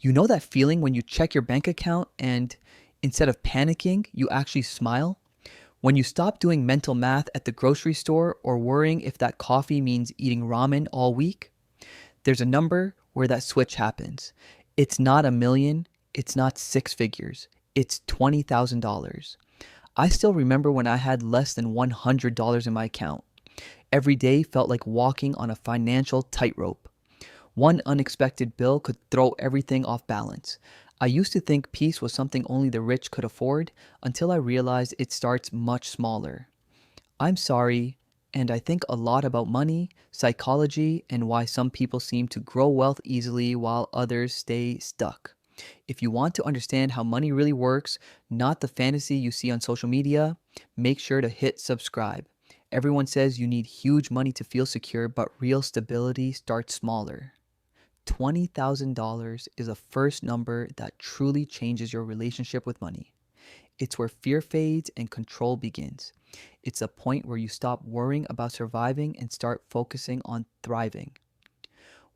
You know that feeling when you check your bank account and instead of panicking, you actually smile? When you stop doing mental math at the grocery store or worrying if that coffee means eating ramen all week? There's a number where that switch happens. It's not a million, it's not six figures, it's $20,000. I still remember when I had less than $100 in my account. Every day felt like walking on a financial tightrope. One unexpected bill could throw everything off balance. I used to think peace was something only the rich could afford until I realized it starts much smaller. I'm sorry, and I think a lot about money, psychology, and why some people seem to grow wealth easily while others stay stuck. If you want to understand how money really works, not the fantasy you see on social media, make sure to hit subscribe. Everyone says you need huge money to feel secure, but real stability starts smaller. $20,000 is a first number that truly changes your relationship with money. It's where fear fades and control begins. It's a point where you stop worrying about surviving and start focusing on thriving.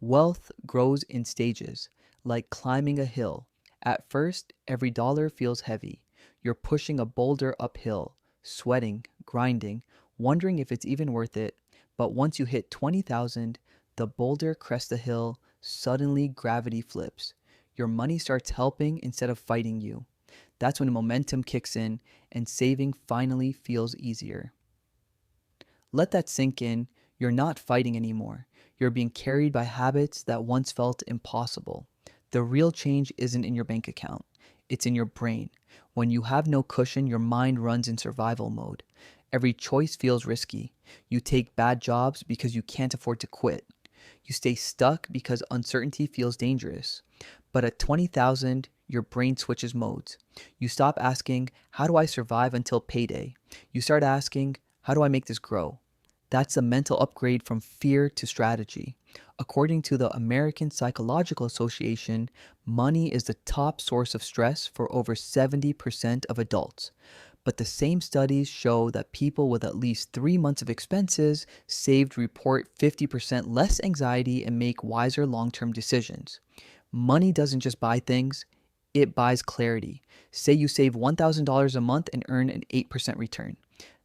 Wealth grows in stages, like climbing a hill. At first, every dollar feels heavy. You're pushing a boulder uphill, sweating, grinding, wondering if it's even worth it. But once you hit 20,000, the boulder crests the hill, suddenly gravity flips. Your money starts helping instead of fighting you. That's when momentum kicks in and saving finally feels easier. Let that sink in. You're not fighting anymore. You're being carried by habits that once felt impossible. The real change isn't in your bank account, it's in your brain. When you have no cushion, your mind runs in survival mode. Every choice feels risky. You take bad jobs because you can't afford to quit. You stay stuck because uncertainty feels dangerous. But at 20,000, your brain switches modes. You stop asking, how do I survive until payday? You start asking, how do I make this grow? That's a mental upgrade from fear to strategy. According to the American Psychological Association, money is the top source of stress for over 70% of adults. But the same studies show that people with at least 3 months of expenses saved report 50% less anxiety and make wiser long term decisions. Money doesn't just buy things, it buys clarity. Say you save $1,000 a month and earn an 8% return.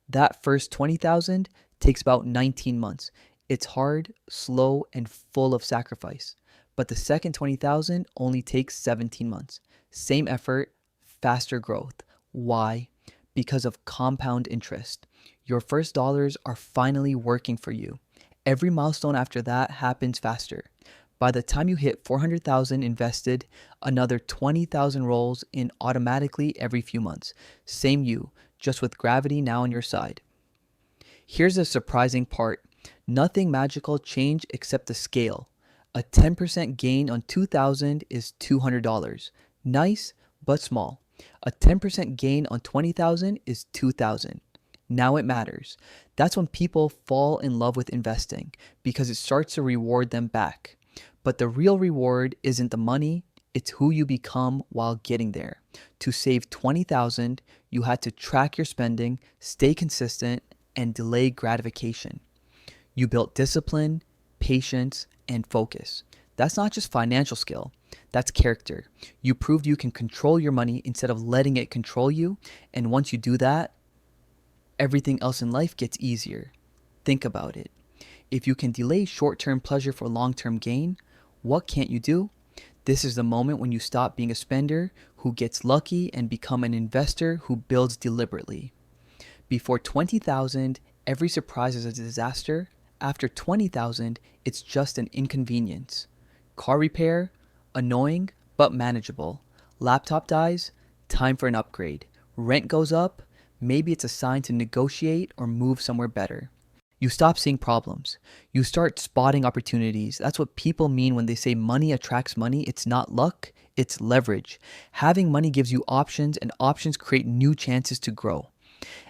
That first 20,000 takes about 19 months. It's hard, slow, and full of sacrifice. But the second 20,000 only takes 17 months. Same effort, faster growth. Why? Because of compound interest. Your first dollars are finally working for you. Every milestone after that happens faster. By the time you hit 400,000 invested, another 20,000 rolls in automatically every few months. Same you, just with gravity now on your side. Here's the surprising part. Nothing magical changed except the scale. A 10% gain on 2,000 is $200. Nice, but small. A 10% gain on 20,000 is 2,000. Now it matters. That's when people fall in love with investing because it starts to reward them back. But the real reward isn't the money, it's who you become while getting there. To save 20,000, you had to track your spending, stay consistent, and delay gratification. You built discipline, patience, and focus. That's not just financial skill, that's character. You proved you can control your money instead of letting it control you, and once you do that, everything else in life gets easier. Think about it. If you can delay short-term pleasure for long-term gain, what can't you do? This is the moment when you stop being a spender who gets lucky and become an investor who builds deliberately. Before 20,000, every surprise is a disaster. After 20,000, it's just an inconvenience. Car repair, annoying but manageable. Laptop dies, time for an upgrade. Rent goes up, maybe it's a sign to negotiate or move somewhere better. You stop seeing problems. You start spotting opportunities. That's what people mean when they say money attracts money. It's not luck, it's leverage. Having money gives you options, and options create new chances to grow.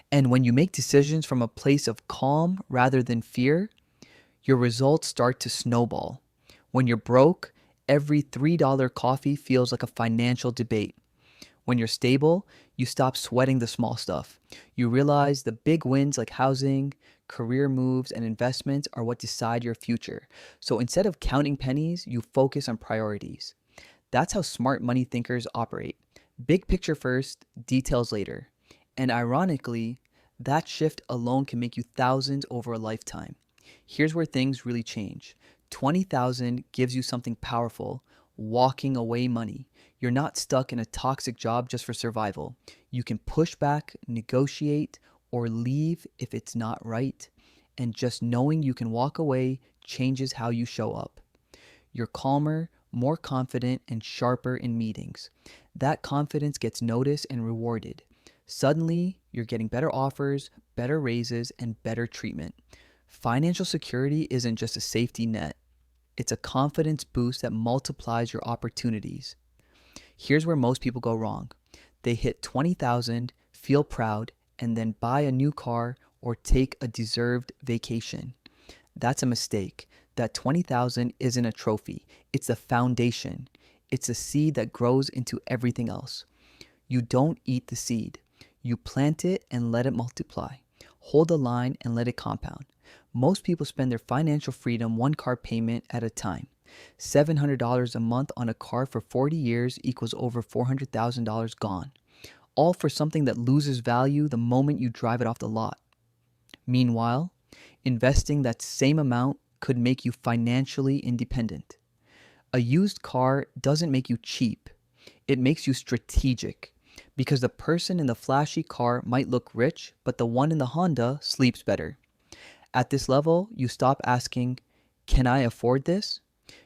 And when you make decisions from a place of calm rather than fear, your results start to snowball. When you're broke, every $3 coffee feels like a financial debate. When you're stable, you stop sweating the small stuff. You realize the big wins like housing, career moves, and investments are what decide your future. So instead of counting pennies, you focus on priorities. That's how smart money thinkers operate. Big picture first, details later. And ironically, that shift alone can make you thousands over a lifetime. Here's where things really change. 20,000 gives you something powerful, walking away money. You're not stuck in a toxic job just for survival. You can push back, negotiate, or leave if it's not right. And just knowing you can walk away changes how you show up. You're calmer, more confident, and sharper in meetings. That confidence gets noticed and rewarded. Suddenly, you're getting better offers, better raises, and better treatment. Financial security isn't just a safety net, it's a confidence boost that multiplies your opportunities. Here's where most people go wrong. They hit 20,000, feel proud, and then buy a new car or take a deserved vacation. That's a mistake. That 20,000 isn't a trophy. It's a foundation. It's a seed that grows into everything else. You don't eat the seed. You plant it and let it multiply. Hold the line and let it compound. Most people spend their financial freedom one car payment at a time. $700 a month on a car for 40 years equals over $400,000 gone. All for something that loses value the moment you drive it off the lot. Meanwhile, investing that same amount could make you financially independent. A used car doesn't make you cheap. It makes you strategic because the person in the flashy car might look rich, but the one in the Honda sleeps better. At this level, you stop asking, "Can I afford this?"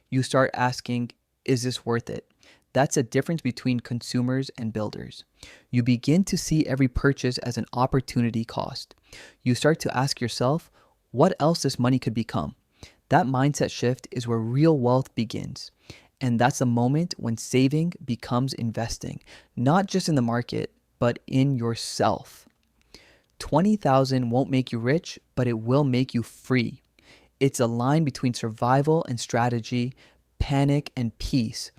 You start asking, "Is this worth it?" That's a difference between consumers and builders. You begin to see every purchase as an opportunity cost. You start to ask yourself, what else this money could become? That mindset shift is where real wealth begins. And that's the moment when saving becomes investing, not just in the market, but in yourself. 20,000 won't make you rich, but it will make you free. It's a line between survival and strategy, panic and peace.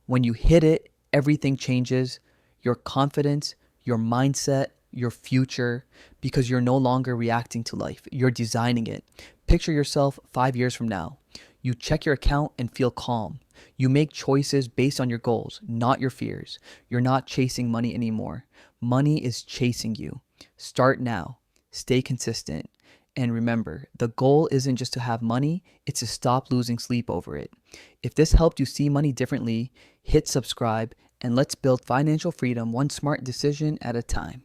When you hit it, everything changes. Your confidence, your mindset, your future, because you're no longer reacting to life. You're designing it. Picture yourself 5 years from now. You check your account and feel calm. You make choices based on your goals, not your fears. You're not chasing money anymore. Money is chasing you. Start now. Stay consistent. And remember, the goal isn't just to have money, it's to stop losing sleep over it. If this helped you see money differently, hit subscribe and let's build financial freedom one smart decision at a time.